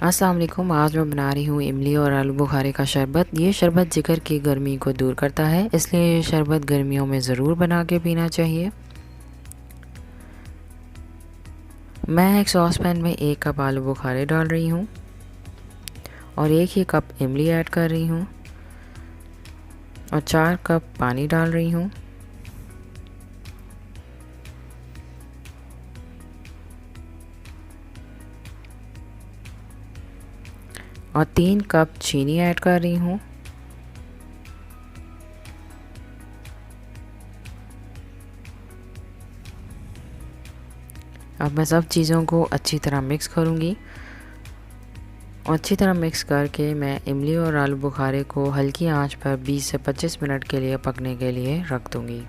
अस्सलाम वालेकुम। आज मैं बना रही हूँ इमली और आलू बुखारे का शरबत। ये शरबत जिगर की गर्मी को दूर करता है, इसलिए ये शरबत गर्मियों में ज़रूर बना के पीना चाहिए। मैं एक सॉस पैन में 1 कप आलू बुखारे डाल रही हूँ और 1 ही कप इमली ऐड कर रही हूँ और 4 कप पानी डाल रही हूँ और 3 कप चीनी ऐड कर रही हूँ। अब मैं सब चीज़ों को अच्छी तरह मिक्स करूँगी और अच्छी तरह मिक्स करके मैं इमली और आलू बुखारे को हल्की आंच पर 20 से 25 मिनट के लिए पकने के लिए रख दूँगी।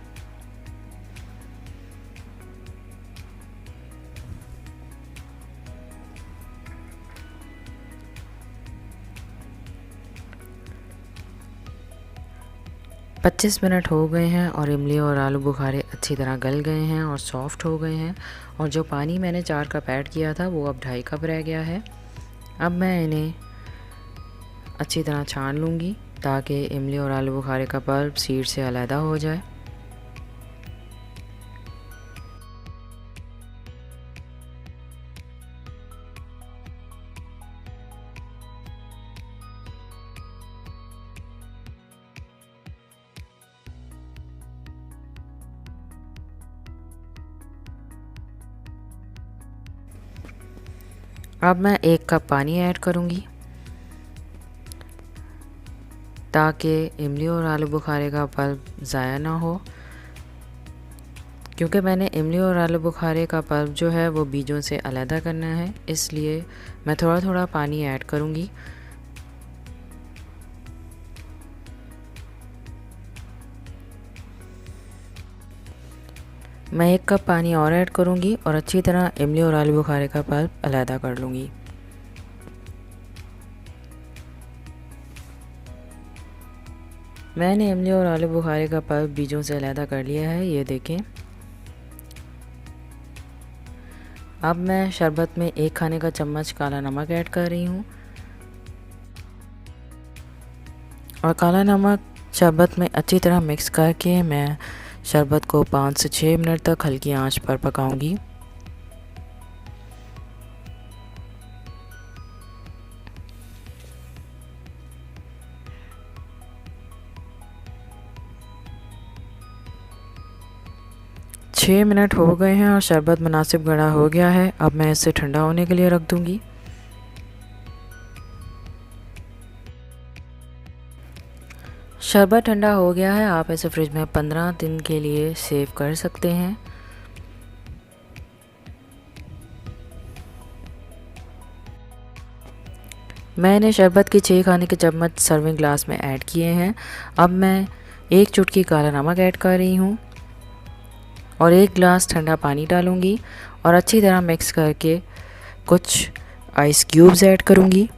पच्चीस मिनट हो गए हैं और इमली और आलू बुखारे अच्छी तरह गल गए हैं और सॉफ्ट हो गए हैं और जो पानी मैंने 4 कप ऐड किया था वो अब 2.5 कप रह गया है। अब मैं इन्हें अच्छी तरह छान लूँगी ताकि इमली और आलू बुखारे का पल्प सीड से अलग हो जाए। अब मैं 1 कप पानी ऐड करूँगी ताकि इमली और आलू बुखारे का पल्प ज़ाया ना हो, क्योंकि मैंने इमली और आलू बुखारे का पल्प जो है वो बीजों से अलग करना है, इसलिए मैं थोड़ा थोड़ा पानी ऐड करूँगी। मैं 1 कप पानी और ऐड करूँगी और अच्छी तरह इमली और आलू बुखारे का पल्प अलग कर लूँगी। मैंने इमली और आलू बुखारे का पल्प बीजों से अलग कर लिया है, ये देखें। अब मैं शरबत में 1 खाने का चम्मच काला नमक ऐड कर रही हूँ और काला नमक शरबत में अच्छी तरह मिक्स करके मैं शरबत को 5 से 6 मिनट तक हल्की आंच पर पकाऊंगी। छः मिनट हो गए हैं और शरबत मुनासिब गाढ़ा हो गया है। अब मैं इसे ठंडा होने के लिए रख दूंगी। शरबत ठंडा हो गया है, आप इसे फ्रिज में 15 दिन के लिए सेव कर सकते हैं। मैंने शरबत के 6 खाने के चम्मच सर्विंग ग्लास में ऐड किए हैं। अब मैं 1 चुटकी काला नमक ऐड कर रही हूँ और 1 गिलास ठंडा पानी डालूँगी और अच्छी तरह मिक्स करके कुछ आइस क्यूब्स ऐड करूँगी।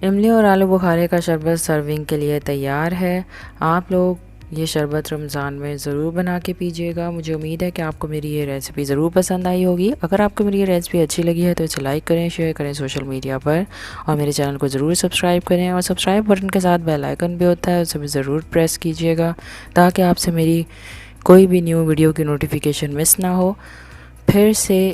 इमली और आलू बुखारे का शरबत सर्विंग के लिए तैयार है। आप लोग ये शरबत रमज़ान में ज़रूर बना के पीजिएगा। मुझे उम्मीद है कि आपको मेरी ये रेसिपी ज़रूर पसंद आई होगी। अगर आपको मेरी ये रेसिपी अच्छी लगी है तो इसे लाइक करें, शेयर करें सोशल मीडिया पर और मेरे चैनल को ज़रूर सब्सक्राइब करें और सब्सक्राइब बटन के साथ बेल आइकन भी होता है, उसे भी ज़रूर प्रेस कीजिएगा ताकि आपसे मेरी कोई भी न्यू वीडियो की नोटिफिकेशन मिस ना हो। फिर से